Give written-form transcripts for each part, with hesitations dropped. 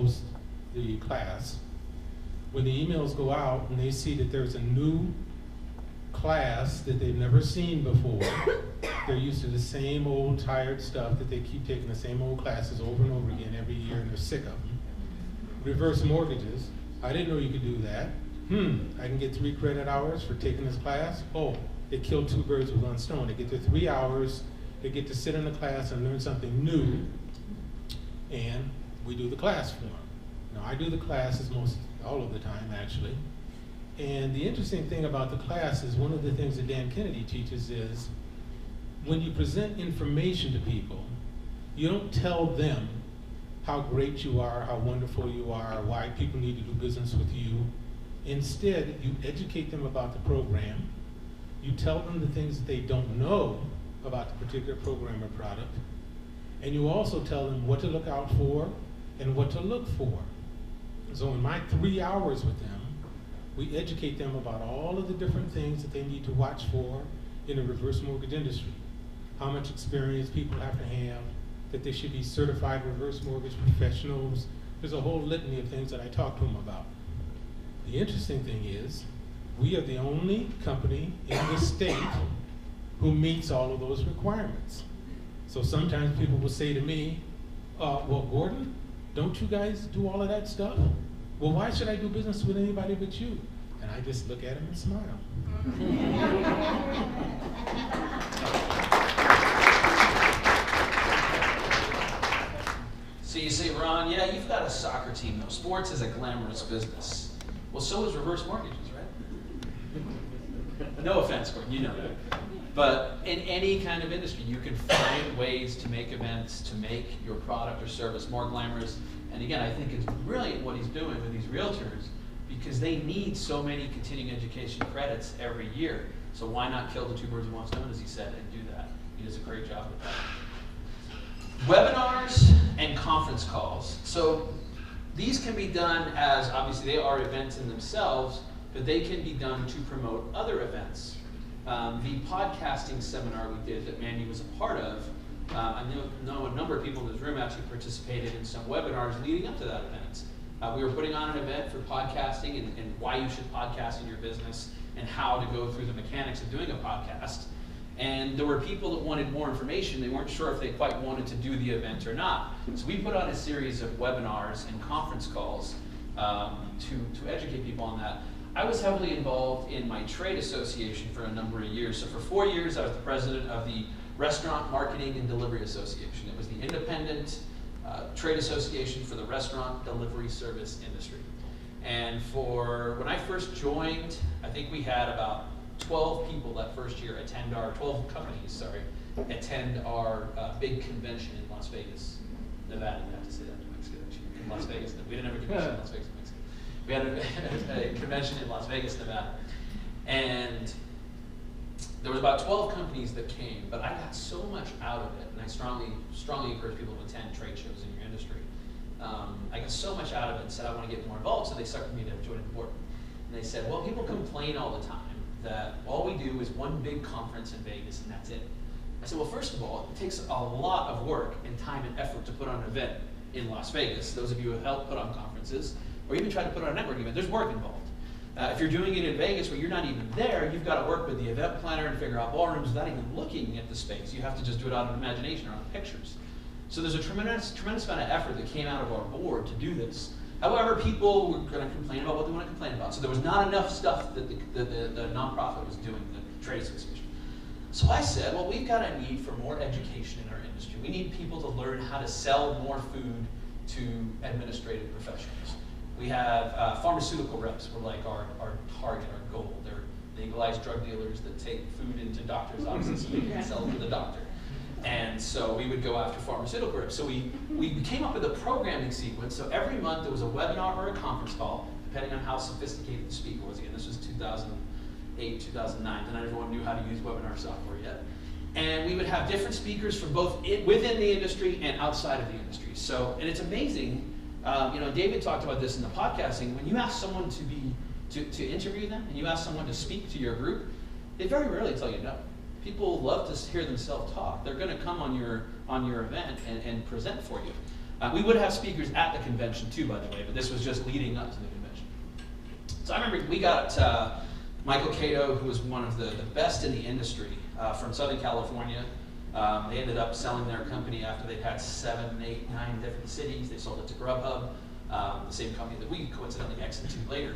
host the class. When the emails go out and they see that there's a new class that they've never seen before, they're used to the same old tired stuff that they keep taking the same old classes over and over again every year, and they're sick of them. Reverse mortgages, I didn't know you could do that. I can get 3 credit hours for taking this class. Oh, they killed 2 birds with 1 stone. They get their 3 hours, they get to sit in the class and learn something new, and we do the class for them. Now, I do the classes all of the time, actually. And the interesting thing about the class is one of the things that Dan Kennedy teaches is when you present information to people, you don't tell them how great you are, how wonderful you are, why people need to do business with you. Instead, you educate them about the program. You tell them the things that they don't know about the particular program or product. And you also tell them what to look out for and what to look for. So in my 3 hours with them, we educate them about all of the different things that they need to watch for in the reverse mortgage industry. How much experience people have to have, that they should be certified reverse mortgage professionals. There's a whole litany of things that I talk to them about. The interesting thing is, we are the only company in the state who meets all of those requirements. So sometimes people will say to me, well, Gordon, don't you guys do all of that stuff? Well, why should I do business with anybody but you? And I just look at him and smile. So you say, Ron, yeah, you've got a soccer team though. Sports is a glamorous business. Well, so is reverse mortgages, right? No offense, Gordon, you know that. But in any kind of industry, you can find ways to make events, to make your product or service more glamorous. And again, I think it's brilliant what he's doing with these realtors because they need so many continuing education credits every year. So why not kill the 2 birds with 1 stone, as he said, and do that? He does a great job with that. Webinars and conference calls. So these can be done as, obviously they are events in themselves, but they can be done to promote other events. The podcasting seminar we did that Mandy was a part of, I know a number of people in this room actually participated in some webinars leading up to that event. We were putting on an event for podcasting and why you should podcast in your business and how to go through the mechanics of doing a podcast. And there were people that wanted more information. They weren't sure if they quite wanted to do the event or not. So we put on a series of webinars and conference calls to educate people on that. I was heavily involved in my trade association for a number of years. So for 4 years, I was the president of the Restaurant Marketing and Delivery Association. It was the independent trade association for the restaurant delivery service industry. And when I first joined, I think we had about 12 people that first year attend 12 companies, attend our big convention in Las Vegas, Nevada. You have to say that in Mexico. In Las Vegas. We didn't have a convention in Las Vegas, Mexico. We had a convention in Las Vegas, Nevada. And there was about 12 companies that came, but I got so much out of it, and I strongly encourage people to attend trade shows in your industry. I got so much out of it and said I want to get more involved, so they suckered me to join the board. And they said, well, people complain all the time that all we do is one big conference in Vegas and that's it. I said, well, first of all, it takes a lot of work and time and effort to put on an event in Las Vegas. Those of you who have helped put on conferences, or even try to put on a networking event, there's work involved. If you're doing it in Vegas where you're not even there, you've got to work with the event planner and figure out ballrooms without even looking at the space. You have to just do it out of imagination or on pictures. So there's a tremendous amount of effort that came out of our board to do this. However, people were going to complain about what they want to complain about. So there was not enough stuff that the nonprofit was doing, the trade association. So I said, well, we've got a need for more education in our industry. We need people to learn how to sell more food to administrative professionals. We have pharmaceutical reps were like our target, our goal. They're legalized drug dealers that take food into doctors' offices so they can sell to the doctor. And so we would go after pharmaceutical reps. So we came up with a programming sequence. So every month there was a webinar or a conference call, depending on how sophisticated the speaker was. Again, this was 2008, 2009. Then not everyone knew how to use webinar software yet. And we would have different speakers from both within the industry and outside of the industry. So, and it's amazing. David talked about this in the podcasting. When you ask someone to interview them and you ask someone to speak to your group, they very rarely tell you no. People love to hear themselves talk. They're going to come on your event and present for you. We would have speakers at the convention too, by the way, but this was just leading up to the convention. So I remember we got Michael Cato, who was one of the best in the industry from Southern California. They ended up selling their company after they'd had 7, 8, 9 different cities. They sold it to Grubhub, the same company that we coincidentally exited later.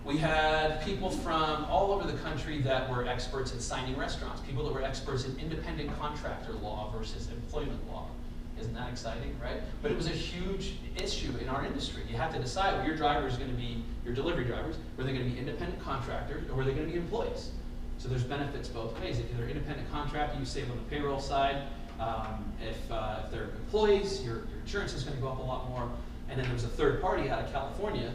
We had people from all over the country that were experts in signing restaurants, people that were experts in independent contractor law versus employment law. Isn't that exciting, right? But it was a huge issue in our industry. You have to decide, were your drivers going to be, your delivery drivers, were they going to be independent contractors or were they going to be employees? So there's benefits both ways. If you're an independent contractor, you save on the payroll side. If they're employees, your insurance is going to go up a lot more. And then there's a third party out of California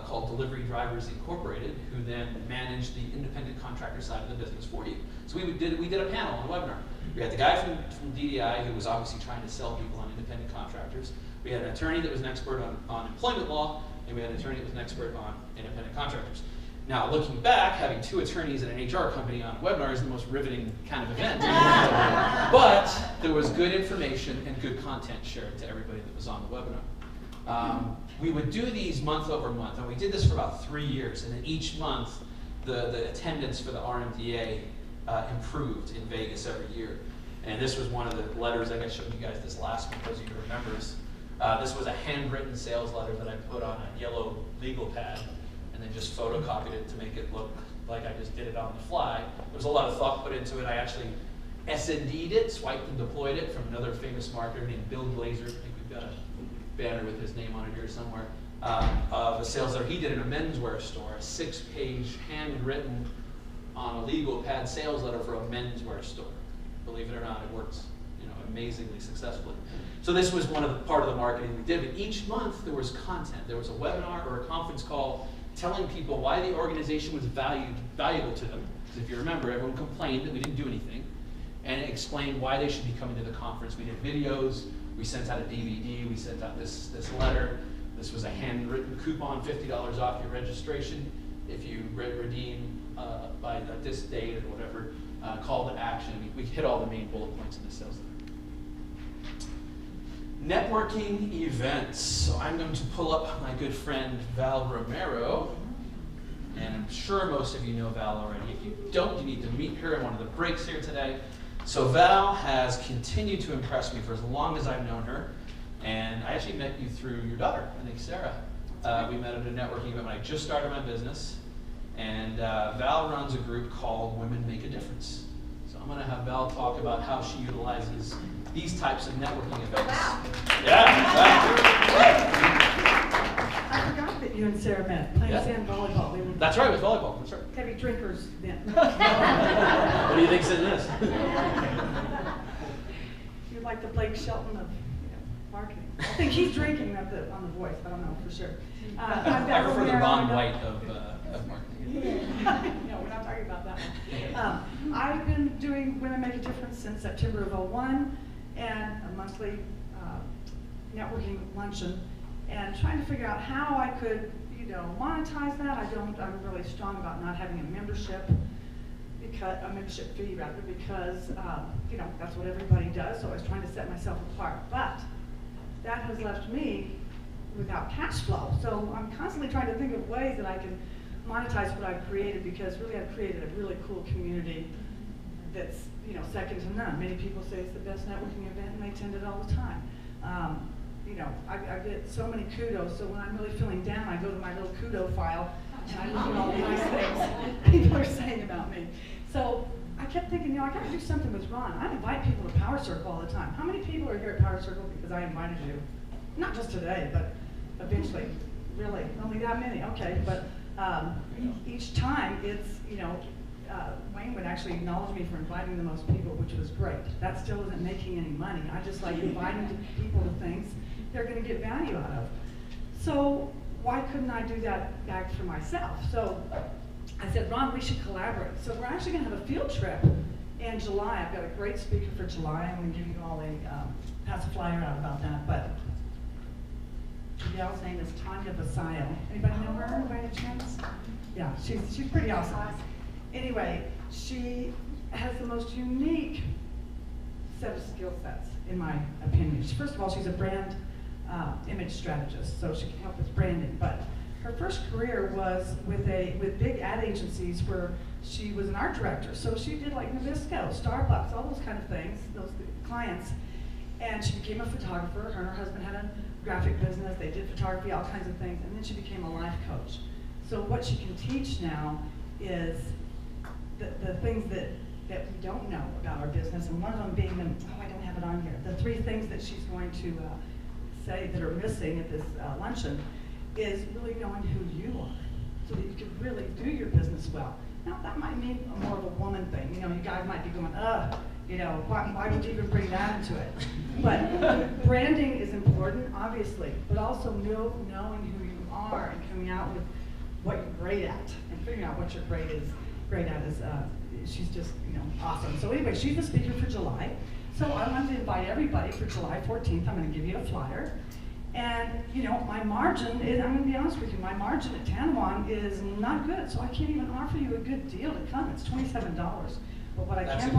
called Delivery Drivers Incorporated, who then managed the independent contractor side of the business for you. So we did a panel on a webinar. We had the guy from DDI who was obviously trying to sell people on independent contractors. We had an attorney that was an expert on employment law, and we had an attorney that was an expert on independent contractors. Now, looking back, having 2 attorneys at an HR company on a webinar is the most riveting kind of event. But there was good information and good content shared to everybody that was on the webinar. We would do these month over month, and we did this for about 3 years, and then each month the attendance for the RMDA improved in Vegas every year. And this was one of the letters, I think I showed you guys this last one, those of you who remember this. This was a handwritten sales letter that I put on a yellow legal pad and then just photocopied it to make it look like I just did it on the fly. There was a lot of thought put into it. I actually SND'd it, swiped and deployed it from another famous marketer named Bill Glazer. I think we've got a banner with his name on it here somewhere, of a sales letter he did in a menswear store, a 6-page handwritten on a legal pad sales letter for a menswear store. Believe it or not, it works, amazingly successfully. So this was part of the marketing we did. But each month there was content. There was a webinar or a conference call telling people why the organization was valuable to them. Because if you remember, everyone complained that we didn't do anything, and it explained why they should be coming to the conference. We did videos. We sent out a DVD. We sent out this letter. This was a handwritten coupon, $50 off your registration if you redeem by this date or whatever. Call to action. We hit all the main bullet points in the sales letter. Networking events. So I'm going to pull up my good friend Val Romero. And I'm sure most of you know Val already. If you don't, you need to meet her in one of the breaks here today. So Val has continued to impress me for as long as I've known her. And I actually met you through your daughter, I think Sarah. We met at a networking event when I just started my business. And Val runs a group called Women Make a Difference. So I'm going to have Val talk about how she utilizes these types of networking events. Wow. Yeah. I forgot that you and Sarah met playing sand volleyball. We were That's right, it was volleyball. That's right. heavy drinkers then. What do you think's in this? You're like the Blake Shelton of marketing. I think he's drinking on the Voice. I don't know for sure. I prefer the Ron White of marketing. No, we're not talking about that one. I've been doing Women Make a Difference since September of '01, and a monthly networking luncheon, and trying to figure out how I could, monetize that. I'm really strong about not having a membership fee rather, because that's what everybody does. So I was trying to set myself apart, but that has left me without cash flow. So I'm constantly trying to think of ways that I can monetize what I've created, because really I've created a really cool community that's second to none. Many people say it's the best networking event, and they attend it all the time. I get so many kudos, so when I'm really feeling down, I go to my little kudo file and I look at all the nice things people are saying about me. So I kept thinking, I gotta do something with Ron. I invite people to Power Circle all the time. How many people are here at Power Circle because I invited you? Not just today, but eventually. Really, only that many, okay. But each time it's, Wayne would actually acknowledge me for inviting the most people, which was great. That still isn't making any money. I just like inviting people to things they're going to get value out of. So why couldn't I do that back for myself? So I said, Ron, we should collaborate. So we're actually going to have a field trip in July. I've got a great speaker for July. I'm going to give you all pass a flyer out about that. But the gal's name is Tanya Basayo. Anybody know her by any chance? Yeah, she's pretty awesome. Anyway, she has the most unique set of skill sets, in my opinion. First of all, she's a brand image strategist, so she can help with branding. But her first career was with big ad agencies where she was an art director. So she did like Nabisco, Starbucks, all those kind of things, those clients. And she became a photographer. Her and her husband had a graphic business. They did photography, all kinds of things. And then she became a life coach. So what she can teach now is the things that we don't know about our business. And one of them being I don't have it on here. The 3 things that she's going to say that are missing at this luncheon is really knowing who you are, so that you can really do your business well. Now that might mean more of a woman thing. You know, you guys might be going, you know, why would you even bring that into it? But branding is important, obviously, but also knowing who you are and coming out with what you're great at and figuring out what you're great at is she's just, you know, awesome. So anyway, she's the speaker for July. So I wanted to invite everybody for July 14th. I'm going to give you a flyer. And, you know, my margin is, I'm going to be honest with you, my margin at Tanwan is not good, so I can't even offer you a good deal to come. It's $27. But what I can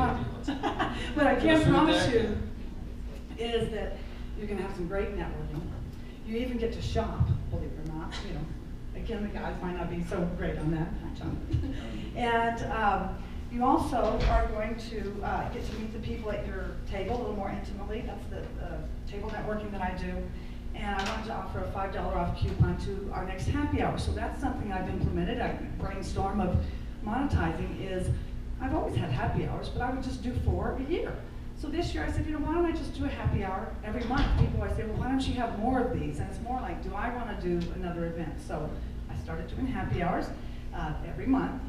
what I can promise you is that you're going to have some great networking. You even get to shop, believe it or not. You know, again, the guys might not be so great on that. Hi, John. And you also are going to get to meet the people at your table a little more intimately. That's the table networking that I do. And I wanted to offer a $5 off coupon to our next happy hour. So that's something I've implemented. I brainstorm of monetizing is, I've always had happy hours, but I would just do 4 a year. So this year I said, you know, why don't I just do a happy hour every month? People, I say, well, why don't you have more of these? And it's more like, do I want to do another event? So I started doing happy hours every month.